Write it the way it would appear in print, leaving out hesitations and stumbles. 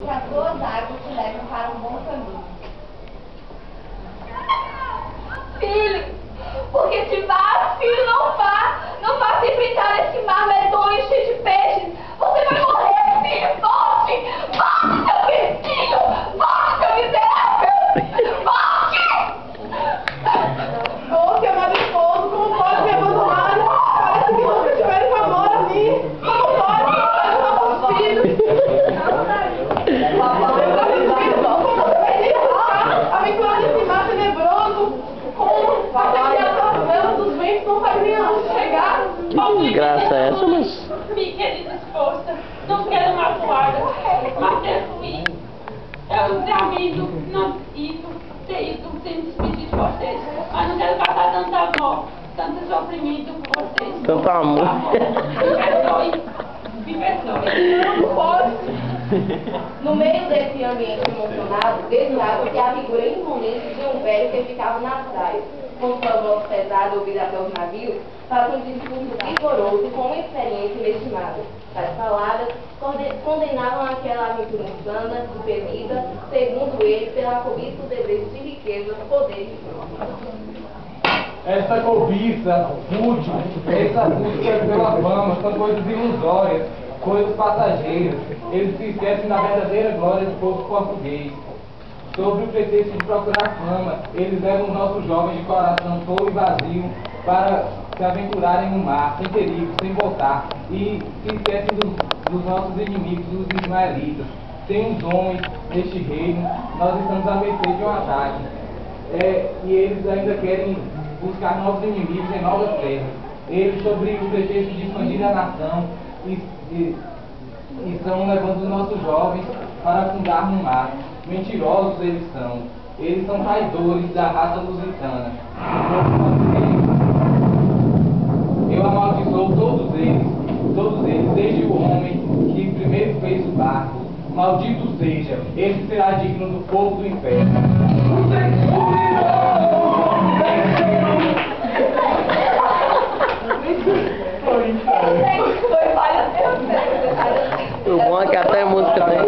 Que as duas águas te levam para um bom caminho. Filho, porque te vá, filho, não vá se brincar nesse mar medonho cheio de peixes. Você vai morrer, filho, volte! Volte, seu filho! Volte, seu miserável! Volte! Oh, seu amado esposo, como pode me abandonar? Parece que vocês tiveram amor a mim. Como pode abandonar nossos filhos? Aventurando esse mar tenebroso, com a dos ventos não faziam chegar. Que desgraça é essa, mas... Minha querida esposa, não quero magoar, mas devo ir. Eu examino, não ter ido sem despedir de vocês, mas não quero passar tanta dor, tanto sofrimento com vocês. Tanto amor. Me perdoe. Não pode. No meio desse ambiente emocionado, desejava que a figura imponente de um velho que ficava nas praias, com sua voz pesada ouvida até os navios, fazia um discurso vigoroso com uma experiência inestimável. As palavras condenavam aquela aventura insana e temida, segundo ele, pela cobiça do desejo de riqueza, poder e glória. Essa cobiça, fútil, essa busca pela fama são coisas ilusórias, coisas passageiras. Eles se esquecem da verdadeira glória do povo português. Sobre o pretexto de procurar fama, eles levam os nossos jovens de coração todo e vazio para se aventurarem no mar, sem perigo, sem voltar, e se esquecem dos nossos inimigos, os ismaelitas. Sem os homens neste reino, nós estamos à mercê de um ataque. E eles ainda querem buscar novos inimigos em novas terras. Eles, sobre o pretexto de expandir a nação, estão levando os nossos jovens para afundar no mar. Mentirosos eles são traidores da raça lusitana. Eu amaldiçoo todos eles, desde o homem que primeiro fez o barco. Maldito seja, esse será digno do fogo do inferno. O bom é que até a música tem.